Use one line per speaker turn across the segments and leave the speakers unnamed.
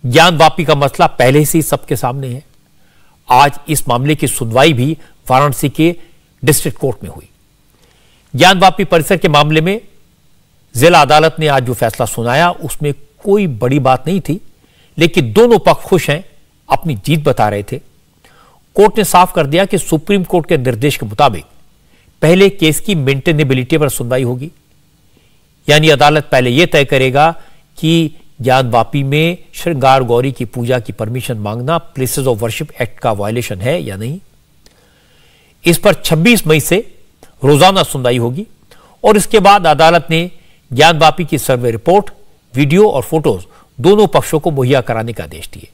ज्ञानवापी का मसला पहले से ही सबके सामने है। आज इस मामले की सुनवाई भी वाराणसी के डिस्ट्रिक्ट कोर्ट में हुई। ज्ञानवापी परिसर के मामले में जिला अदालत ने आज जो फैसला सुनाया उसमें कोई बड़ी बात नहीं थी, लेकिन दोनों पक्ष खुश हैं, अपनी जीत बता रहे थे। कोर्ट ने साफ कर दिया कि सुप्रीम कोर्ट के निर्देश के मुताबिक पहले केस की मेंटेनेबिलिटी पर सुनवाई होगी, यानी अदालत पहले यह तय करेगा कि ज्ञानवापी में श्रृंगार गौरी की पूजा की परमिशन मांगना प्लेसेस ऑफ वर्शिप एक्ट का वायलेशन है या नहीं। इस पर 26 मई से रोजाना सुनवाई होगी और इसके बाद अदालत ने ज्ञानवापी की सर्वे रिपोर्ट, वीडियो और फोटोज दोनों पक्षों को मुहैया कराने का आदेश दिए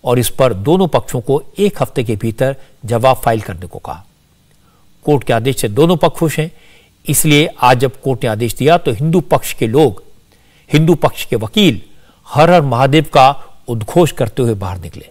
और इस पर दोनों पक्षों को 1 हफ्ते के भीतर जवाब फाइल करने को कहा। कोर्ट के आदेश से दोनों पक्ष खुश हैं, इसलिए आज जब कोर्ट ने आदेश दिया तो हिंदू पक्ष के लोग, हिंदू पक्ष के वकील हर हर महादेव का उद्घोष करते हुए बाहर निकले।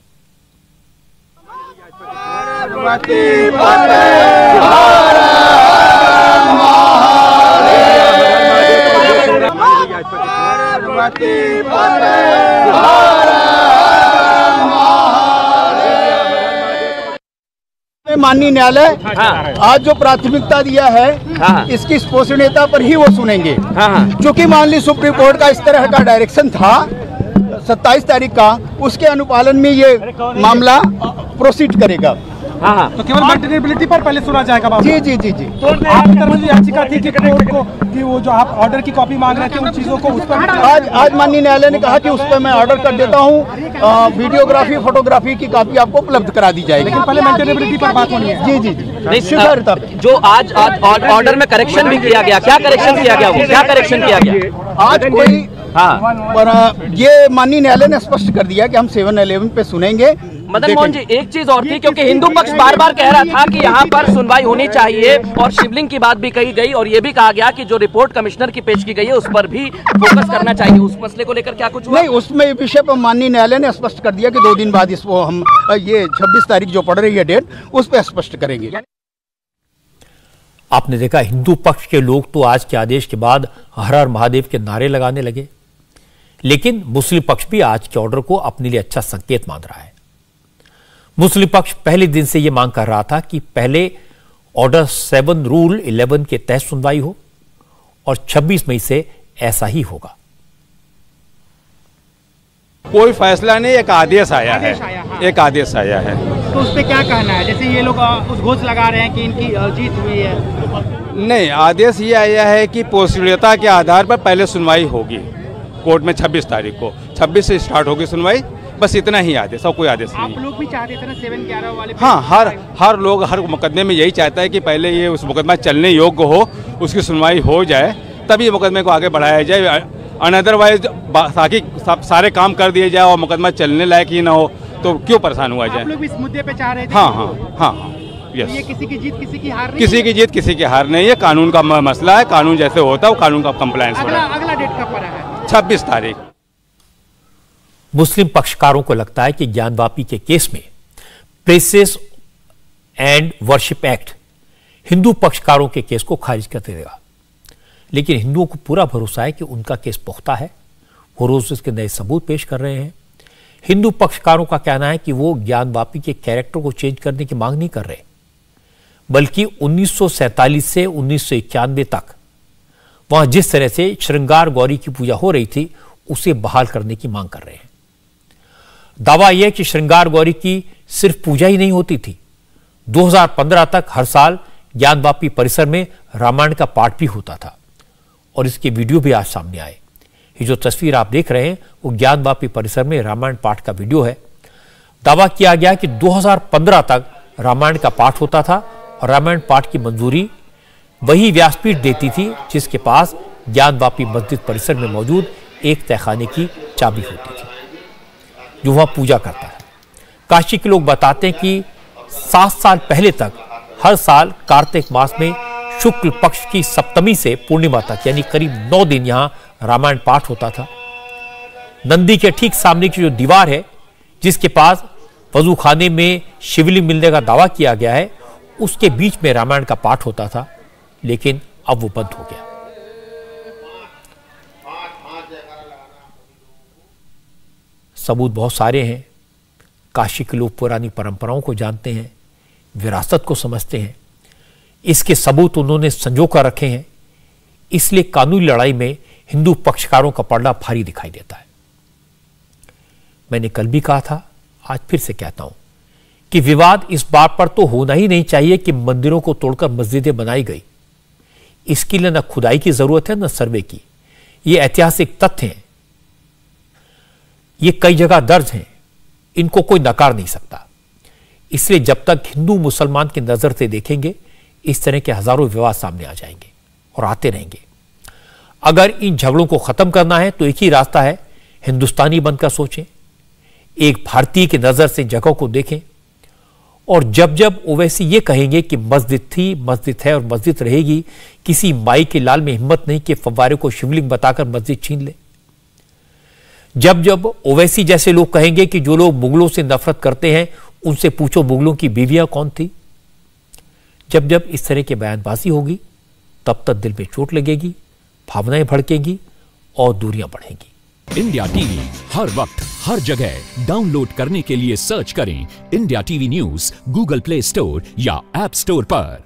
माननीय न्यायालय आज जो प्राथमिकता दिया है इसकी स्पोषणीयता पर ही वो सुनेंगे। चूंकि माननीय सुप्रीम कोर्ट का इस तरह का डायरेक्शन था 27 तारीख का, उसके अनुपालन में ये मामला प्रोसीड करेगा।
तो केवल मेंटेनेबिलिटी पर पहले सुना जाएगा बाबू।
जी जी जी जी।
तो आपकी तरफ से याचिका थी कि कोर्ट को कि वो जो आप ऑर्डर की कॉपी मांग रहे थे उन चीजों को उस पर
आज माननीय न्यायालय ने कहा कि उस पर मैं ऑर्डर कर देता हूँ, वीडियोग्राफी फोटोग्राफी की कॉपी आपको उपलब्ध करा दी जाएगी।
लेकिन पहले मेंटेनेबिलिटी पर बात होनी है।
जी जी जी।
जो आज ऑर्डर में करेक्शन भी किया गया, क्या करेक्शन किया गया, वो क्या करेक्शन किया गया
आज कोई? पर ये माननीय न्यायालय ने स्पष्ट कर दिया कि हम 7-11 पे सुनेंगे।
मदन मोहन जी, एक चीज और थी, क्योंकि हिंदू पक्ष बार बार कह रहा था कि यहाँ पर सुनवाई होनी चाहिए और शिवलिंग की बात भी कही गई और ये भी कहा गया कि जो रिपोर्ट कमिश्नर की पेश की गई है उस पर भी फोकस करना चाहिए। उस मसले को लेकर क्या कुछ हुआ?
नहीं, उसमें विषय पर माननीय न्यायालय ने स्पष्ट कर दिया कि 2 दिन बाद इसको हम ये 26 तारीख जो पड़ रही है डेट, उस पर स्पष्ट करेंगे।
आपने देखा हिंदू पक्ष के लोग तो आज के आदेश के बाद हर हर महादेव के नारे लगाने लगे, लेकिन मुस्लिम पक्ष भी आज के ऑर्डर को अपने लिए अच्छा संकेत मान रहा है। मुस्लिम पक्ष पहले दिन से यह मांग कर रहा था कि पहले ऑर्डर 7 रूल 11 के तहत सुनवाई हो और 26 मई से ऐसा ही होगा।
कोई फैसला नहीं, एक आदेश आया है, एक आदेश आया है।
तो उस पर क्या कहना है? जैसे ये लोग उद्घोष लगा रहे हैं कि इनकी जीत हुई है।
नहीं, आदेश ये आया है कि पोषणीयता के आधार पर पहले सुनवाई होगी कोर्ट में 26 तारीख को। 26 से स्टार्ट होगी सुनवाई, बस इतना ही आदेश, और कोई आदेश नहीं।
आप लोग भी चाहते थे ना 7-11 वाले?
हाँ, हर लोग हर मुकदमे में यही चाहता है कि पहले ये उस मुकदमा चलने योग्य हो, उसकी सुनवाई हो जाए, तभी मुकदमे को आगे बढ़ाया जाए। अनअदरवाइज बाकी सारे काम कर दिए जाए और मुकदमा चलने लायक ही ना हो तो क्यों परेशान हुआ जाए?
आप लोग भी इस मुद्दे पे चाह रहे थे?
हाँ, यस।
ये किसी की जीत किसी की हार नहीं?
किसी की जीत किसी की हार नहीं है, कानून का मसला है। कानून जैसे होता है वो कानून का कंप्लायंस हो रहा है।
अगला डेट कब पड़ा है?
26 तारीख।
मुस्लिम पक्षकारों को लगता है कि ज्ञानवापी के केस में places and worship act Hindu पक्षकारों के केस को खारिज कर देगा, लेकिन हिंदुओं को पूरा भरोसा है कि उनका केस पुख्ता है। वो रोज इसके नए सबूत पेश कर रहे हैं। हिंदू पक्षकारों का कहना है कि वो ज्ञानवापी के कैरेक्टर को चेंज करने की मांग नहीं कर रहे, बल्कि 1947 से 1991 तक वहां जिस तरह से श्रृंगार गौरी की पूजा हो रही थी उसे बहाल करने की मांग कर रहे हैं। दावा यह कि श्रृंगार गौरी की सिर्फ पूजा ही नहीं होती थी, 2015 तक हर साल ज्ञानवापी परिसर में रामायण का पाठ भी होता था और इसके वीडियो भी आज सामने आए। ये जो तस्वीर आप देख रहे हैं वो ज्ञानवापी परिसर में रामायण पाठ का वीडियो है। दावा किया गया कि 2015 तक रामायण का पाठ होता था और रामायण पाठ की मंजूरी वही व्यासपीठ देती थी जिसके पास ज्ञानवापी मस्जिद परिसर में मौजूद एक तहखाने की चाबी होती थी जो वहां पूजा करता है। काशी के लोग बताते हैं कि 7 साल पहले तक हर साल कार्तिक मास में शुक्ल पक्ष की सप्तमी से पूर्णिमा तक यानी करीब 9 दिन यहां रामायण पाठ होता था। नंदी के ठीक सामने की जो दीवार है जिसके पास वजू खाने में शिवलिंग मिलने का दावा किया गया है उसके बीच में रामायण का पाठ होता था, लेकिन अब वो बंद हो गया। सबूत बहुत सारे हैं। काशी के लोग पुरानी परंपराओं को जानते हैं, विरासत को समझते हैं। इसके सबूत उन्होंने संजो कर रखे हैं। इसलिए कानूनी लड़ाई में हिंदू पक्षकारों का पलड़ा भारी दिखाई देता है। मैंने कल भी कहा था, आज फिर से कहता हूं कि विवाद इस बात पर तो होना ही नहीं चाहिए कि मंदिरों को तोड़कर मस्जिदें बनाई गई। इसके लिए न खुदाई की जरूरत है न सर्वे की। ये ऐतिहासिक तथ्य हैं, ये कई जगह दर्ज हैं, इनको कोई नकार नहीं सकता। इसलिए जब तक हिंदू मुसलमान की नजर से देखेंगे, इस तरह के हजारों विवाद सामने आ जाएंगे और आते रहेंगे। अगर इन झगड़ों को खत्म करना है तो एक ही रास्ता है, हिंदुस्तानी बनकर सोचें, एक भारतीय की नजर से जगह को देखें। और जब जब ओवैसी ये कहेंगे कि मस्जिद थी, मस्जिद है और मस्जिद रहेगी, किसी माई के लाल में हिम्मत नहीं कि फव्वारे को शिवलिंग बताकर मस्जिद छीन ले। जब जब ओवैसी जैसे लोग कहेंगे कि जो लोग मुगलों से नफरत करते हैं उनसे पूछो मुगलों की बीवियां कौन थी, जब जब इस तरह की बयानबाजी होगी, तब तक दिल में चोट लगेगी, भावनाएं भड़केंगी और दूरियां बढ़ेंगी।
इंडिया टीवी हर वक्त हर जगह डाउनलोड करने के लिए सर्च करें India TV news Google play store या ऐप स्टोर पर।